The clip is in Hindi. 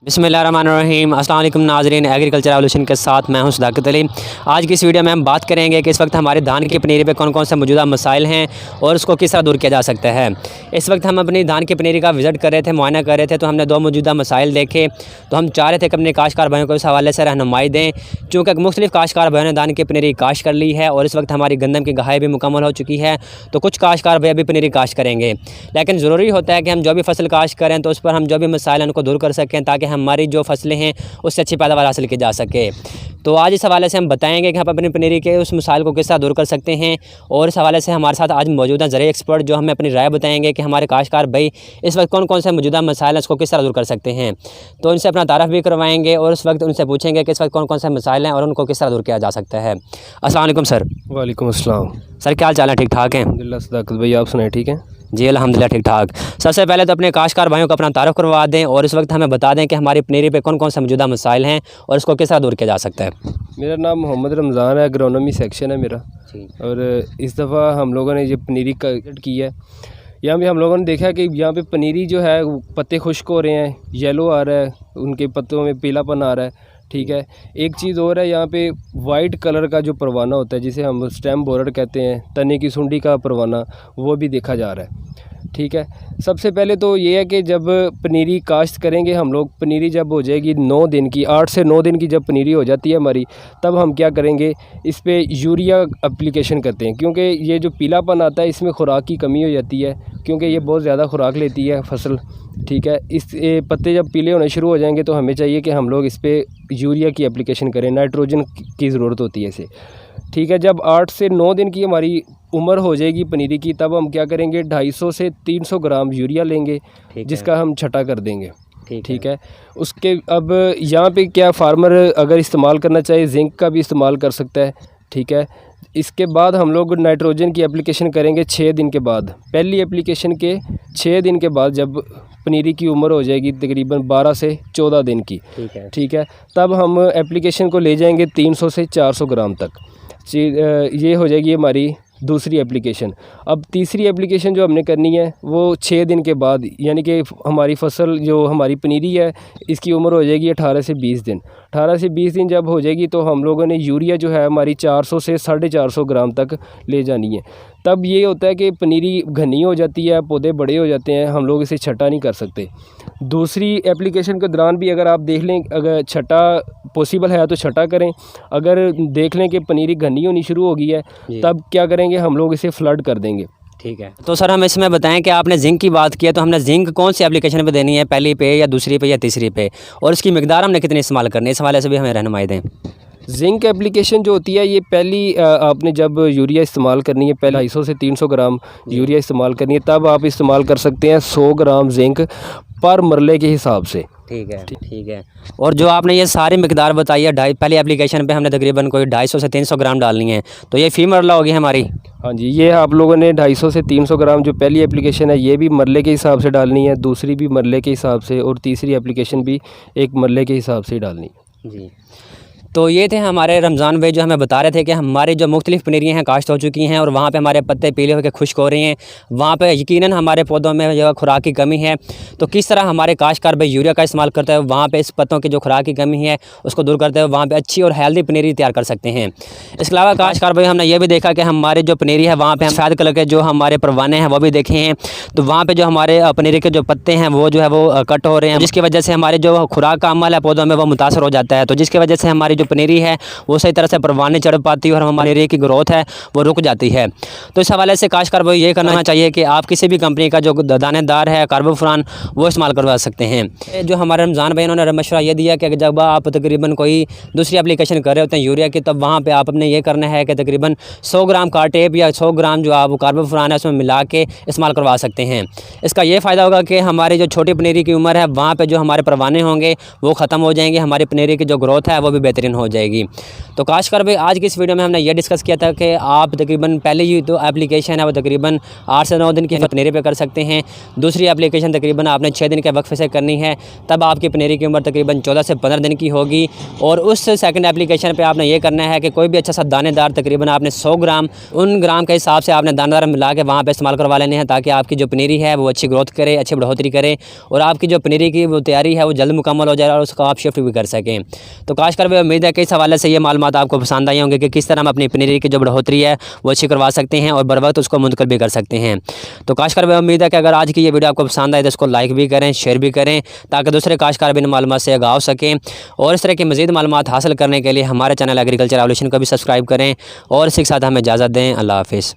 बिस्मिल्लाहिर्रहमानिर्रहीम। अस्सलाम वालेकुम नाज़रीन, एग्रीकल्चर रेवोल्यूशन के साथ मैं हूं सदाकत अली। आज की इस वीडियो में हम बात करेंगे कि इस वक्त हमारे धान की पनीरी पे कौन कौन से मौजूदा मसाइल हैं और उसको किस तरह दूर किया जा सकता है। इस वक्त हम अपनी धान की पनीरी का विज़िट कर रहे थे, मुआयना कर रहे थे, तो हमने दो मौजूदा मसाइल देखे। तो हम चाह रहे थे कि अपने काश्तकार भाइयों को इस हवाले से रहनुमाई दें, चूँकि मुख्तलिफ काश्तकार भाइयों ने धान की पनीरी काश्त कर ली है और इस वक्त हमारी गंदम की गहाई भी मुकम्मल हो चुकी है। तो कुछ काश्तकार भाई अभी पनीरी काश्त करेंगे, लेकिन ज़रूरी होता है कि हम जो भी फसल काश्त करें तो उस पर हम जो भी मसाइल हैं उनको दूर कर सकें, ताकि हमारी जो फसलें हैं उससे अच्छी पैदावार हासिल की जा सके। तो आज इस हवाले से हम बताएंगे कि हम अपनी पनीरी के उस मसाइल को किस तरह दूर कर सकते हैं। और इस हवाले से हमारे साथ आज मौजूदा ज़रिए एक्सपर्ट जो हमें अपनी राय बताएंगे कि हमारे काश्तकार भाई इस वक्त कौन कौन से मौजूदा मसाइल हैं उसको किस तरह दूर कर सकते हैं। तो उनसे अपना तारफ़ भी करवाएंगे और उस वक्त उनसे पूछेंगे कि इस वक्त कौन कौन से मसाइल हैं और उनको किस तरह दूर किया जा सकता है। अस्सलाम वालेकुम सर। वालेकुम अस्सलाम। सर क्या हाल चाल है? ठीक ठाक हैं? अल्हम्दुलिल्लाह सदाकत भाई, आप सुनाए ठीक हैं? जी अल्हम्दुलिल्लाह ठीक ठाक। सबसे पहले तो अपने काश्तकार भाइयों को अपना तारुफ करवा दें और इस वक्त हमें बता दें कि हमारी पनीरी पे कौन कौन से मौजूदा मसाइल हैं और इसको किस तरह दूर किया जा सकता है। मेरा नाम मोहम्मद रमज़ान है, एग्रोनॉमी सेक्शन है मेरा। और इस दफ़ा हम लोगों ने ये पनीरी का विज़िट की है। यहाँ पे हम लोगों ने देखा कि यहाँ पे पनीरी जो है पत्ते खुश्क हो रहे हैं, येलो आ रहा है, उनके पत्तों में पीलापन आ रहा है। ठीक है, एक चीज़ और है, यहाँ पे वाइट कलर का जो परवाना होता है जिसे हम स्टेम बोरर कहते हैं, तने की सुंडी का परवाना, वो भी देखा जा रहा है। ठीक है, सबसे पहले तो ये है कि जब पनीरी काश्त करेंगे हम लोग, पनीरी जब हो जाएगी 9 दिन की, 8 से 9 दिन की जब पनीरी हो जाती है हमारी, तब हम क्या करेंगे, इस पे यूरिया एप्लीकेशन करते हैं। क्योंकि ये जो पीलापन आता है इसमें खुराक की कमी हो जाती है, क्योंकि ये बहुत ज़्यादा खुराक लेती है फसल। ठीक है, इस पत्ते जब पीले होने शुरू हो जाएंगे तो हमें चाहिए कि हम लोग इस पर यूरिया की एप्लीकेशन करें, नाइट्रोजन की ज़रूरत होती है इसे। ठीक है, जब 8 से 9 दिन की हमारी उम्र हो जाएगी पनीरी की, तब हम क्या करेंगे, 250 से 300 ग्राम यूरिया लेंगे, जिसका हम छटा कर देंगे। ठीक है, उसके अब यहाँ पे क्या फार्मर अगर इस्तेमाल करना चाहे जिंक का भी इस्तेमाल कर सकता है। ठीक है, इसके बाद हम लोग नाइट्रोजन की एप्लीकेशन करेंगे 6 दिन के बाद। पहली एप्लीकेशन के 6 दिन के बाद जब पनीरी की उम्र हो जाएगी तकरीबन 12 से 14 दिन की, ठीक है, तब हम एप्लीकेशन को ले जाएंगे 300 से 400 ग्राम तक। ये हो जाएगी हमारी दूसरी एप्लीकेशन। अब तीसरी एप्लीकेशन जो हमने करनी है वो 6 दिन के बाद, यानी कि हमारी फसल जो हमारी पनीरी है इसकी उम्र हो जाएगी 18 से 20 दिन। 18 से 20 दिन जब हो जाएगी तो हम लोगों ने यूरिया जो है हमारी 400 से 450 ग्राम तक ले जानी है। तब ये होता है कि पनीरी घनी हो जाती है, पौधे बड़े हो जाते हैं, हम लोग इसे छटा नहीं कर सकते। दूसरी एप्लीकेशन के दौरान भी अगर आप देख लें, अगर छटा पॉसिबल है तो छटा करें। अगर देख लें कि पनीरी घनी होनी शुरू हो गई है, तब क्या करेंगे, हम लोग इसे फ्लड कर देंगे। ठीक है, तो सर हम इसमें बताएं कि आपने जिंक की बात की है, तो हमने जिंक कौन सी एप्लीकेशन पे देनी है, पहली पे या दूसरी पे या तीसरी पे, और इसकी मिकदार हमने कितनी इस्तेमाल करनी है, इस हवाले से भी हमें रहनुमाई दें। जिंक एप्लीकेशन जो होती है ये पहली आपने जब यूरिया इस्तेमाल करनी है, पहले 250 से 300 ग्राम यूरिया इस्तेमाल करनी है, तब आप इस्तेमाल कर सकते हैं 100 ग्राम जिंक पर मरले के हिसाब से। ठीक है। और जो आपने ये सारी मिकदार बताई है, पहली एप्लीकेशन पे हमने तकरीबन कोई 250 से 300 ग्राम डालनी है, तो ये फी मरला होगी हमारी। हाँ जी, ये आप लोगों ने 250 से 300 ग्राम जो पहली एप्लीकेशन है ये भी मरले के हिसाब से डालनी है, दूसरी भी मरले के हिसाब से, और तीसरी एप्लीकेशन भी एक मरले के हिसाब से ही डालनी है। जी, तो ये थे हमारे रमज़ान भाई जो हमें बता रहे थे कि हमारी जो मुख्तलिफ़ पनीरियाँ हैं काश्त हो चुकी हैं और वहाँ पे हमारे पत्ते पीले होकर खुश्क हो रहे हैं, वहाँ पे यकीनन हमारे पौधों में जो खुराक की कमी है। तो किस तरह हमारे काश्तकार भाई यूरिया का इस्तेमाल करते हैं, वहाँ पे इस पत्तों की जो खुराक की कमी है उसको दूर करते हुए वहाँ पे अच्छी और हेल्दी पनीरी तैयार कर सकते हैं। इसके अलावा काश्तकार भाई हमने ये भी देखा कि हमारी जो पनीरी है वहाँ पर हम सफ़ेद कलर के जो हमारे परवाने हैं वो भी देखे हैं, तो वहाँ पर जो हमारे पनीरी के जो पत्ते हैं वो जो है वो कट हो रहे हैं, जिसकी वजह से हमारे जो खुराक का अमल है पौधों में वो मुतासर हो जाता है। तो जिसकी वजह से हमारी जो पनीरी है वो सही तरह से परवान नहीं चढ़ पाती और हमारी पनीरी की ग्रोथ है वो रुक जाती है। तो इस हवाले से काश्तकार भाई ये करना चाहिए कि आप किसी भी कंपनी का जो दानेदार है कार्बोफुरान वो इस्तेमाल करवा सकते हैं। जो हमारे रमज़ान भाई उन्होंने मशवरा ये दिया कि जब आप तकरीबन कोई दूसरी एप्लीकेशन कर रहे होते हैं यूरिया की, तब वहाँ पर आपने ये करना है कि तकरीबन 100 ग्राम कार्टेप या 100 ग्राम जो आप कार्बोफुरान है उसमें मिला के इस्तेमाल करवा सकते हैं। इसका ये फ़ायदा होगा कि हमारी जो छोटी पनीरी की उम्र है वहाँ पर जो हमारे परवाने होंगे वो ख़त्म हो जाएंगे, हमारी पनीरी की जो ग्रोथ है वो भी बेहतरीन प्रोडक्शन हो जाएगी। तो काश्तकार भाई आज की इस वीडियो में हमने ये डिस्कस किया था कि आप तकरीबन पहले ये तो एप्लीकेशन है वो तकरीबन 8 से 9 दिन की पनीरी पे कर सकते हैं। दूसरी एप्लीकेशन तकरीबन आपने 6 दिन के वक्फे से करनी है, तब आपकी पनीरी की उम्र तकरीबन 14 से 15 दिन की होगी। और उस सेकंड एप्लीकेशन पे आपने ये करना है कि कोई भी अच्छा सा दानेदार तकरीबन आपने 100 ग्राम उन ग्राम के हिसाब से आपने दानेदार मिला के वहाँ पे इस्तेमाल करवा लेने हैं, ताकि आपकी जो पनीरी है वो अच्छी ग्रोथ करे, अच्छी बढ़ोतरी करे और आपकी जो पनीरी की वो तैयारी है वो जल्द मुकम्मल हो जाए और उसको आप शिफ्ट भी कर सकें। तो काश्तकार भाई उम्मीद है कि इस हवाले से ये मालूमात आपको पसंद आई होंगे कि किस तरह हम अपनी पनीरी की जो बढ़ोतरी है वो अच्छी करवा सकते हैं और बर वक्त उसको मुंतकिल भी कर सकते हैं। तो काश्तकार भाई उम्मीद है कि अगर आज की ये वीडियो आपको पसंद आए तो इसको लाइक भी करें, शेयर भी करें, ताकि दूसरे काश्तकार भी इन मालूमात से आगाह हो सकें। और इस तरह की मज़ीद मालूमात हासिल करने के लिए हमारे चैनल एग्रीकल्चर रेवोल्यूशन को भी सब्सक्राइब करें और इसी के साथ हमें इजाज़त दें। अल्लाह हाफ़िज़।